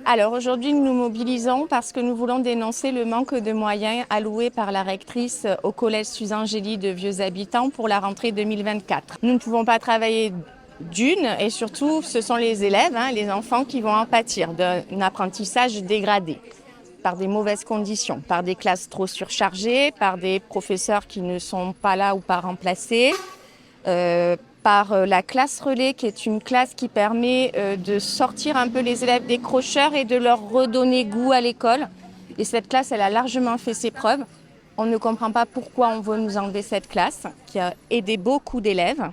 Alors aujourd'hui, nous nous mobilisons parce que nous voulons dénoncer le manque de moyens alloués par la rectrice au collège Suzanne Gély de Vieux Habitants pour la rentrée 2024. Nous ne pouvons pas travailler d'une et surtout, ce sont les élèves, les enfants qui vont en pâtir d'un apprentissage dégradé par des mauvaises conditions, par des classes trop surchargées, par des professeurs qui ne sont pas là ou pas remplacés, par la classe relais, qui est une classe qui permet de sortir un peu les élèves décrocheurs et de leur redonner goût à l'école. Et cette classe, elle a largement fait ses preuves. On ne comprend pas pourquoi on veut nous enlever cette classe, qui a aidé beaucoup d'élèves.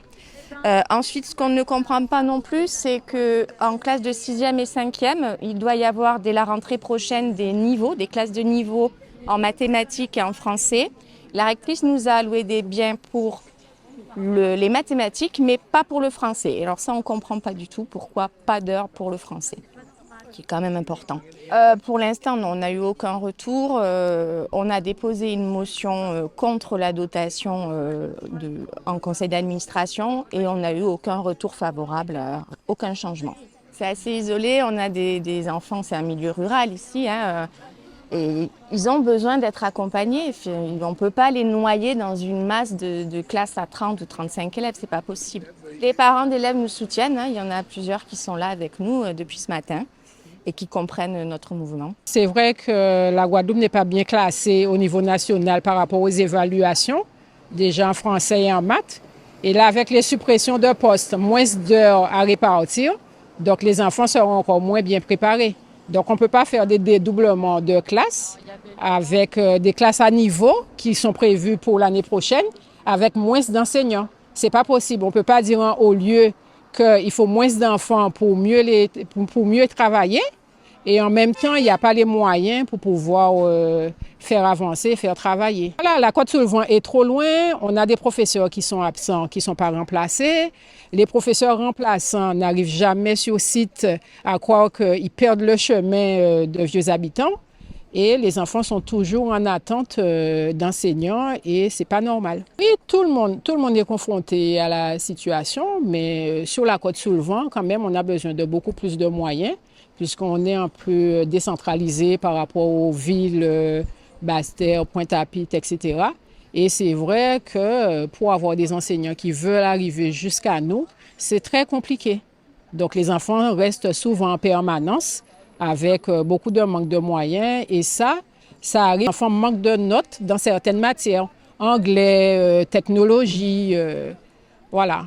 Ensuite, ce qu'on ne comprend pas non plus, c'est qu'en classe de 6e et 5e, il doit y avoir dès la rentrée prochaine des niveaux, des classes de niveau en mathématiques et en français. La rectrice nous a alloué des biens pour les mathématiques, mais pas pour le français. Alors ça, on ne comprend pas du tout pourquoi pas d'heures pour le français, qui est quand même important. Pour l'instant, on n'a eu aucun retour. On a déposé une motion contre la dotation en conseil d'administration et on n'a eu aucun retour favorable, aucun changement. C'est assez isolé, on a des enfants, c'est un milieu rural ici, et ils ont besoin d'être accompagnés. On ne peut pas les noyer dans une masse de classes à 30 ou 35 élèves, c'est pas possible. Les parents d'élèves nous soutiennent, il y en a plusieurs qui sont là avec nous depuis ce matin et qui comprennent notre mouvement. C'est vrai que la Guadeloupe n'est pas bien classée au niveau national par rapport aux évaluations, déjà en français et en maths. Et là, avec les suppressions de postes, moins d'heures à répartir, donc les enfants seront encore moins bien préparés. Donc on ne peut pas faire des dédoublements de classes avec des classes à niveau qui sont prévues pour l'année prochaine avec moins d'enseignants. C'est pas possible. On ne peut pas dire au lieu qu'il faut moins d'enfants pour mieux travailler et en même temps, il n'y a pas les moyens pour pouvoir faire avancer, faire travailler. Voilà, la Côte-sur-le-Vent est trop loin. On a des professeurs qui sont absents, qui ne sont pas remplacés. Les professeurs remplaçants n'arrivent jamais sur site à croire qu'ils perdent le chemin de Vieux Habitants. Et les enfants sont toujours en attente d'enseignants et c'est pas normal. Oui, tout le monde est confronté à la situation, mais sur la Côte-sur-le-Vent, quand même, on a besoin de beaucoup plus de moyens puisqu'on est un peu décentralisé par rapport aux villes Basse-Terre, Pointe-à-Pitre, etc. Et c'est vrai que pour avoir des enseignants qui veulent arriver jusqu'à nous, c'est très compliqué. Donc les enfants restent souvent en permanence avec beaucoup de manque de moyens et ça arrive. Les enfants manquent de notes dans certaines matières, anglais, technologie, voilà.